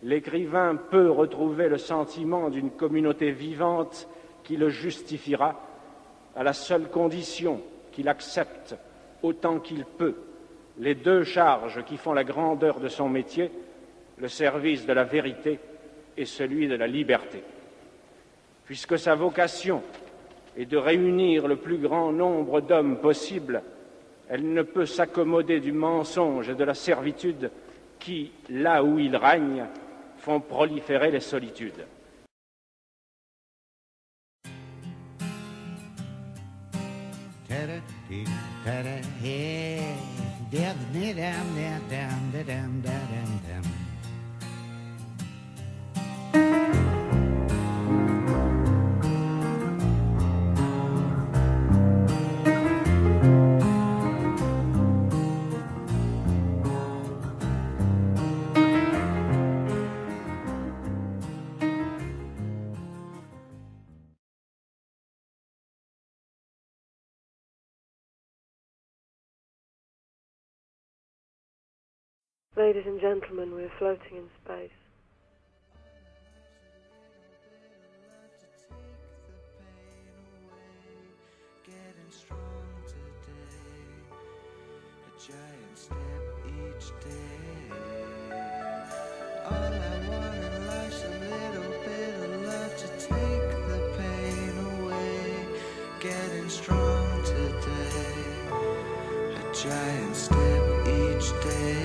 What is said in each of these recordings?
l'écrivain peut retrouver le sentiment d'une communauté vivante qui le justifiera, à la seule condition qu'il accepte, autant qu'il peut, les deux charges qui font la grandeur de son métier, le service de la vérité et celui de la liberté. Puisque sa vocation est de réunir le plus grand nombre d'hommes possible, elle ne peut s'accommoder du mensonge et de la servitude qui, là où ils règnent, font proliférer les solitudes. Ladies and gentlemen, we're floating in space. Getting strong today, a giant step each day. All I want in life's a little bit of love to take the pain away. Getting strong today, a giant step each day.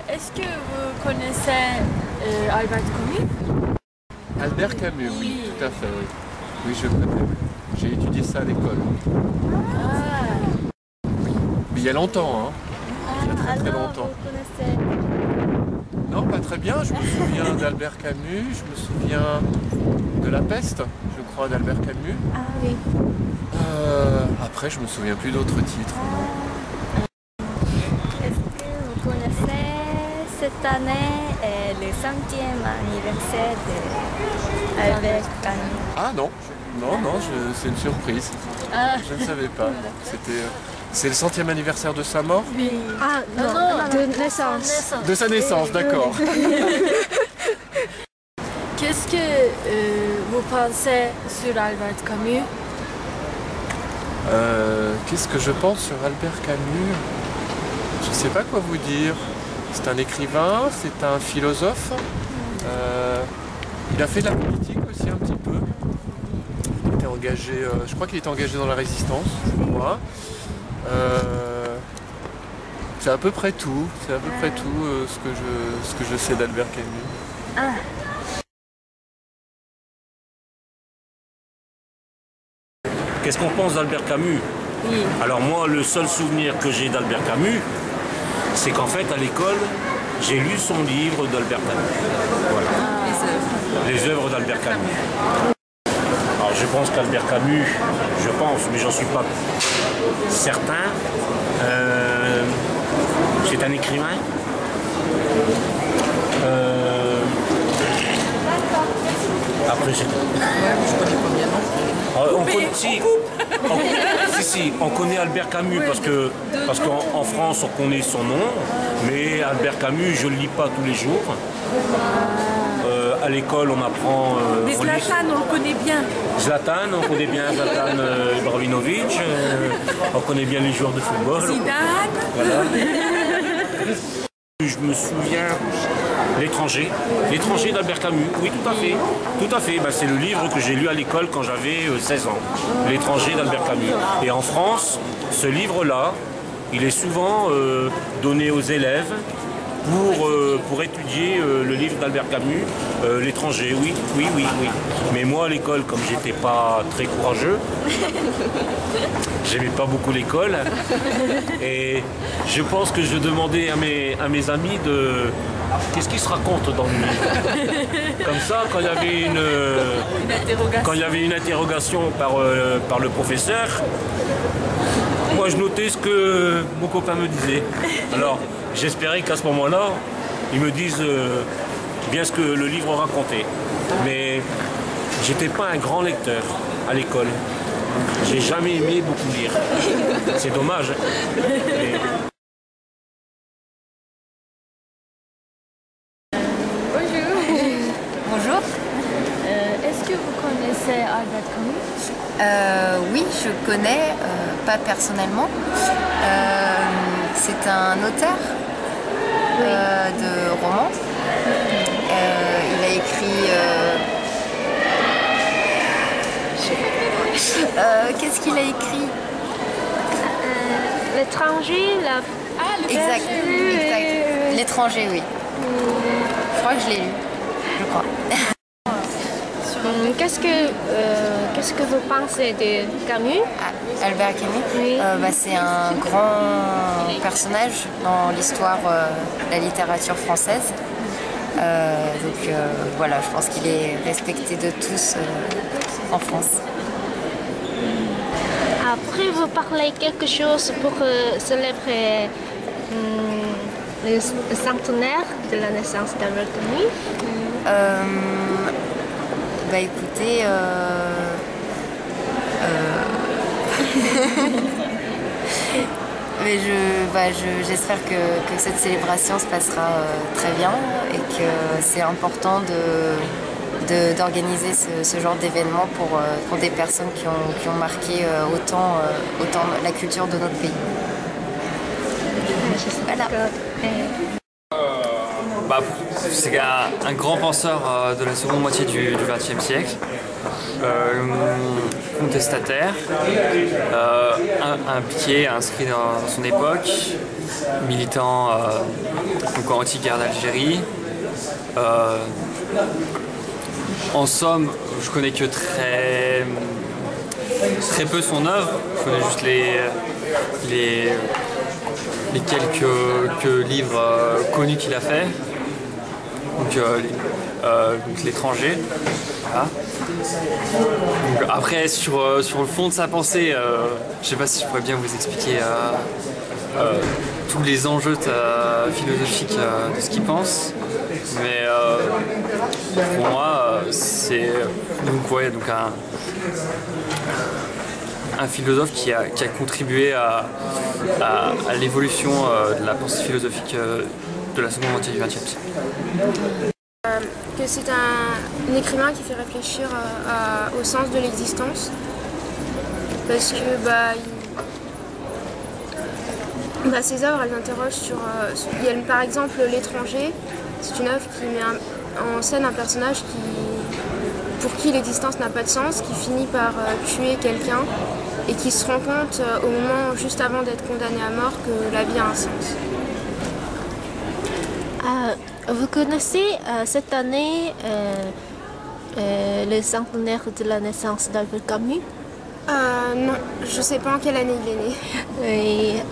Est-ce que vous connaissez Albert Camus? Albert Camus, oui, tout à fait, oui. Oui, je connais. J'ai étudié ça à l'école. Ah. Oui. Mais il y a longtemps, hein. Il y a très très Alors, longtemps. vous connaissez. Non, pas très bien. Je me souviens d'Albert Camus, je me souviens de La Peste, je crois, d'Albert Camus. Ah oui. Après, je me souviens plus d'autres titres. Est-ce que vous connaissez cette année le 100e anniversaire d'Albert Camus? Ah non, c'est une surprise. Ah. Je ne savais pas. C'est le 100e anniversaire de sa mort? Ah non, de naissance. De sa naissance, d'accord. Qu'est-ce que vous pensez sur Albert Camus? Qu'est-ce que je pense sur Albert Camus? Je ne sais pas quoi vous dire. C'est un écrivain, c'est un philosophe. Il a fait de la politique aussi un petit peu. Il était engagé, je crois qu'il était engagé dans la résistance, je crois. C'est à peu près tout. C'est à peu près tout ce que je sais d'Albert Camus. Ah. Qu'est-ce qu'on pense d'Albert Camus? Oui. Alors moi, le seul souvenir que j'ai d'Albert Camus, c'est qu'en fait, à l'école, j'ai lu son livre d'Albert Camus. Voilà. Les œuvres d'Albert Camus. Alors je pense qu'Albert Camus, mais j'en suis pas certain, c'est un écrivain. Après, c'est... On connaît Albert Camus parce qu'en France on connaît son nom, mais Albert Camus je le lis pas tous les jours. À l'école on apprend. Mais Zlatan on le connaît bien. Zlatan, on connaît bien Zlatan Ibrahimovic, on connaît bien les joueurs de football. Zidane. Voilà. Je me souviens, L'étranger d'Albert Camus, oui tout à fait. Tout à fait, c'est le livre que j'ai lu à l'école quand j'avais 16 ans. L'étranger d'Albert Camus. Et en France, ce livre-là, il est souvent donné aux élèves pour étudier le livre d'Albert Camus, L'étranger, oui. Mais moi à l'école, comme j'étais pas très courageux, j'aimais pas beaucoup l'école, et je pense que je demandais à mes amis de qu'est-ce qui se raconte dans le livre. Comme ça, quand il y avait une interrogation par le professeur, moi je notais ce que mon copain me disait. Alors j'espérais qu'à ce moment-là, ils me disent bien ce que le livre racontait. Mais j'étais pas un grand lecteur à l'école. J'ai jamais aimé beaucoup lire. C'est dommage. Mais... Bonjour. Est-ce que vous connaissez Albert Camus? Oui, je connais, pas personnellement. C'est un auteur de romans. Il a écrit... qu'est-ce qu'il a écrit? L'étranger, Exact. L'étranger, oui. Je crois que je l'ai lu, je crois. Qu'est-ce que vous pensez de Camus? Albert Camus, Oui. C'est un grand personnage dans l'histoire de la littérature française. Voilà, je pense qu'il est respecté de tous en France. Après, vous parlez quelque chose pour célébrer le centenaire de la naissance d'Albert Camus? Écoutez, mais j'espère que cette célébration se passera très bien et que c'est important d'organiser ce genre d'événement pour des personnes qui ont marqué autant la culture de notre pays. Voilà. C'est un grand penseur de la seconde moitié du XXe siècle, contestataire, un pied inscrit dans son époque, militant anti-guerre d'Algérie. En somme, je connais que très peu son œuvre, je connais juste les quelques livres connus qu'il a fait. Donc l'étranger. Voilà. Donc, après sur le fond de sa pensée, je sais pas si je pourrais bien vous expliquer tous les enjeux philosophiques de ce qu'il pense, mais pour moi c'est donc un philosophe qui a contribué à l'évolution de la pensée philosophique de la seconde moitié du XXe siècle. Que c'est un écrivain qui fait réfléchir au sens de l'existence, parce que ses œuvres, elles interrogent sur... il y a, par exemple, L'étranger, c'est une œuvre qui met en scène un personnage pour qui l'existence n'a pas de sens, qui finit par tuer quelqu'un et qui se rend compte au moment juste avant d'être condamné à mort que la vie a un sens. Vous connaissez cette année le centenaire de la naissance d'Albert Camus? Non, je ne sais pas en quelle année il est né. Et,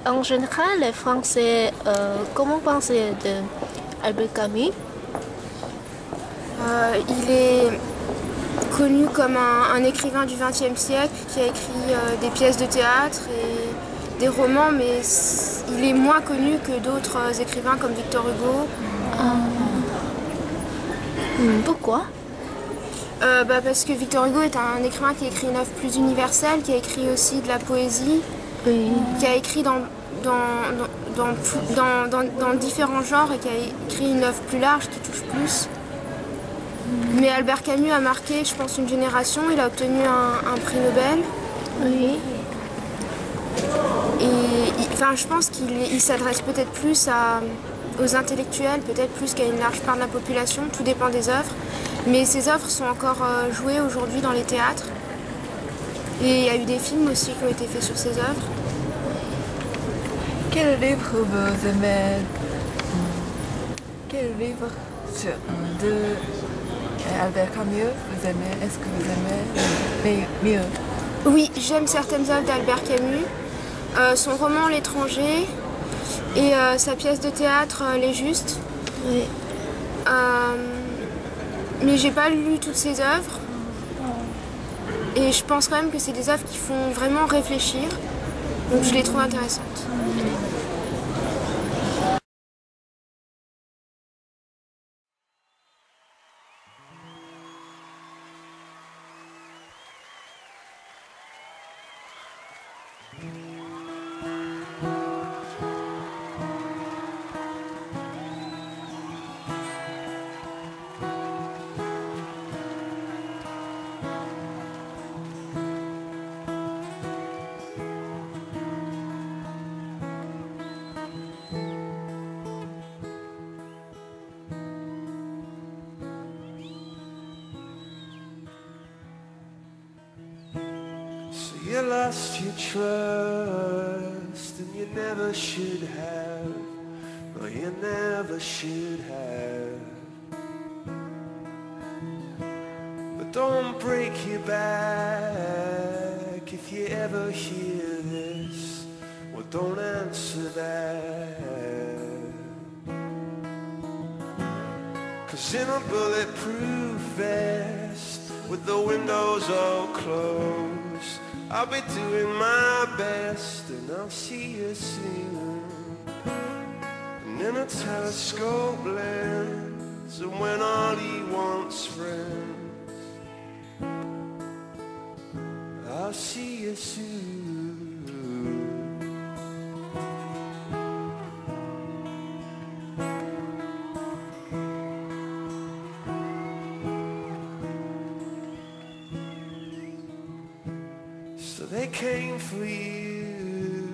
en général, les Français, comment pensent d'Albert Camus? Il est connu comme un écrivain du XXe siècle qui a écrit des pièces de théâtre et des romans, mais il est moins connu que d'autres écrivains comme Victor Hugo. Pourquoi? Parce que Victor Hugo est un écrivain qui a écrit une œuvre plus universelle, qui a écrit aussi de la poésie, qui a écrit dans différents genres et qui a écrit une œuvre plus large qui touche plus. Mais Albert Camus a marqué, je pense, une génération. Il a obtenu un prix Nobel. Oui. Et je pense qu'il s'adresse peut-être plus aux intellectuels, peut-être plus qu'à une large part de la population. Tout dépend des œuvres. Mais ces œuvres sont encore jouées aujourd'hui dans les théâtres. Et il y a eu des films aussi qui ont été faits sur ces œuvres. Quel livre vous aimez? Quel livre de Albert Camus vous aimez? Est-ce que vous aimez mieux? Oui, j'aime certaines œuvres d'Albert Camus. Son roman L'étranger et sa pièce de théâtre Les Justes. Oui. Mais j'ai pas lu toutes ses œuvres. Et je pense quand même que c'est des œuvres qui font vraiment réfléchir. Donc je les trouve intéressantes. You lost your trust and you never should have. No, you never should have. But don't break your back if you ever hear this. Well, don't answer that. 'Cause in a bulletproof vest with the windows all closed, I'll be doing my best and I'll see you soon. And in a telescope lens, and when all he wants friends, I'll see you soon. They came for you,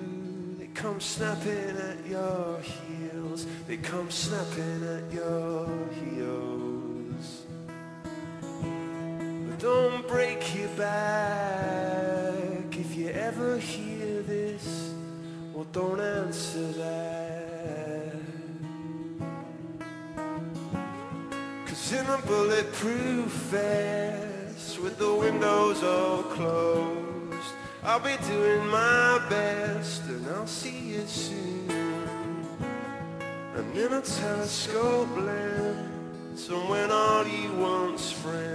they come snapping at your heels, they come snapping at your heels. But don't break your back if you ever hear this, well don't answer that. 'Cause in a bulletproof vest with the windows all closed, I'll be doing my best and I'll see you soon. And in a telescope land, somewhere all you once friends.